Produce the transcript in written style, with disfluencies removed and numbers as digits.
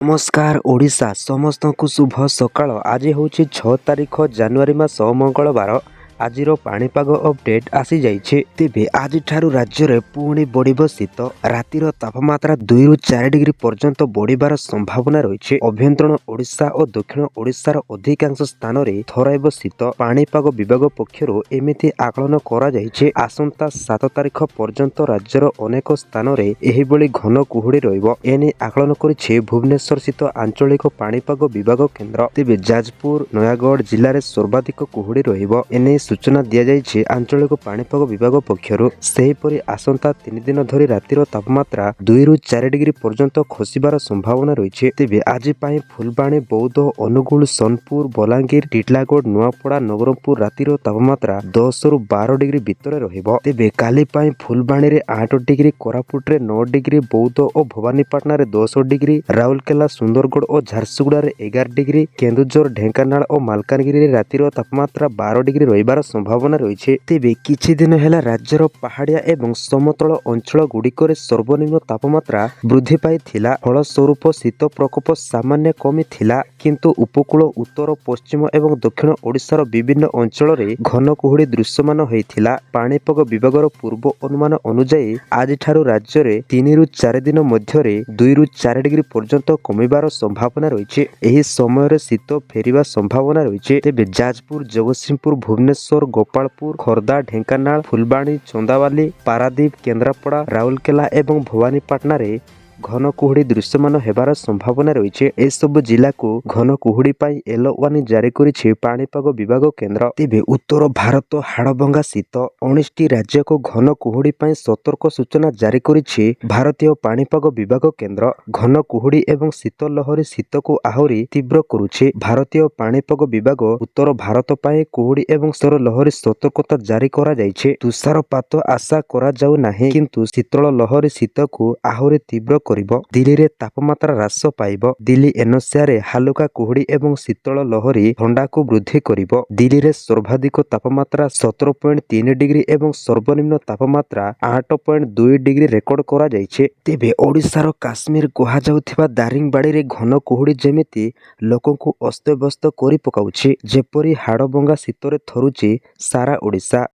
नमस्कार ओडिशा समस्त को शुभ सकाळ। आज हूँ 6 तारीख जनवरी मास मंगलवार। आज पाणीपाग अपडेट आसी जाइछे। तेबे आज ठारू राज्य रे पुणी बढ़िबो शीत। रातिर तापमात्रा 2 रु 4 डिग्री पर्यंत बढ़िबार संभावना रहिछे। अभ्यंतरण ओडिशा और दक्षिण ओडिशार अधिकांश स्थान रे थराइबो शीत। पाणीपाग विभाग पक्षरु एमिति आकलन करा जाइछे। आसंता 7 तारीख पर्यंत राज्यर अनेक स्थान रे एही बळी घन कुहुडी रहिबो। एने आकलन करिछे भुवनेश्वर स्थित आंचलिक पाणीपाग विभाग केन्द्र। तेबे जाजपुर नयागढ़ जिल्ला रे सर्वाधिक कुहुडी रहिबो। एने सूचना दिया जाइछे आंचलिक पाणीपाग विभाग पक्षरु। सेहीपरि आसंता 3 दिन धरी रातिर तापमात्रा 2 रु 4 डिग्री पर्यंत खसिबार संभावना रहिछे। तेबे आज पई फुलबाणी बौद्ध अनुगुल सोनपुर बलांगीर टिटलागढ़ नुआपड़ा नवरंगपुर रातिर तापमात्रा 10 रु 12 डिग्री भितर रहिबो। तेबे काली पई फुलबाणी रे 8 डिग्री कोरापुट रे 9 डिग्री बौद्ध और भवानीपाटना रे 10 डिग्री राउरकेला सुंदरगढ़ और झारसुगुड़ा रे 11 डिग्री केन्दुझर ढेंकानाल और मालकानगिरी रे रातिर तापमात्रा 12 डिग्री रहिबार संभावना रहिछे। तेबे किछि दिन हेला राज्यर पहाड़िया एवं समतल अंचल गुड़िकरे सर्वनिम्न तापमात्रा वृद्धि पाइथिला। फलस्वरूप शीत प्रकोप सामान्य कमी थिला, किंतु उपकूल उत्तर पश्चिम एवं दक्षिण ओडिशार विभिन्न अंचल रे घन कुहुडी दृश्यमान होइथिला। पाणीपाग विभागर पूर्व अनुमान अनुसार आज ठारू राज्य रे 3 रु 4 दिन मध्यरे 2 रु 4 डिग्री पर्यंत कमिबार संभावना रहिछे। एही समय रे शीत फेरिबा संभावना रहिछे। तेबे जाजपुर जगतसिंहपुर भुवनेश्वर गोपालपुर खोर्धा ढेंकानाल फुलबाणी चंदावाली पारादीप केन्द्रापड़ा राउरकेला एवं भवानीपाटना रे घन कुहुडी दृश्यमान हेबार संभावना रहिछे। ए सब जिला को घन कुहुडी पाई येलो वार्निंग जारी करिछे पाणीपाग विभाग केन्द्र। तेबे उत्तर भारत हाड़भंगा शीत 19 टी राज्य को घन कुहुडी पाई सतर्क सूचना जारी करिछे भारतीय पाणीपाग विभाग केन्द्र। घन कुहुडी एवं शीत लहरी शीत को आहुरी तीव्र करुछे। भारतीय पाणीपाग विभाग उत्तर भारत पाई कुहुडी एवं शीत लहरी सतर्कता जारी करा जाइछे। तुषारपात आशा करा जाउ नाही, किंतु शीतल लहरी शीत को आहुरी तीव्र दिल्ली रे तापमात्रा ह्रास पाइब। दिल्ली एनसीआर रे हालुका कुहुडी एवं शीतल लहरी ठंडा को वृद्धि करिब। दिल्ली रे सर्वाधिक तापमात्रा 17.3 डिग्री एवं सर्वनिम्न तापमात्रा 8.2 डिग्री रेकर्ड करा जाइछे। तेबे ओडिशार काश्मीर कहा जाउथिबा दारिंगबाड़ी रे घन कुहुडी जेमिति लोकंकु अस्तव्यस्त करि पकाउछि, जेपरि हाड़भंगा शीतरे थरुछि सारा ओडिशा।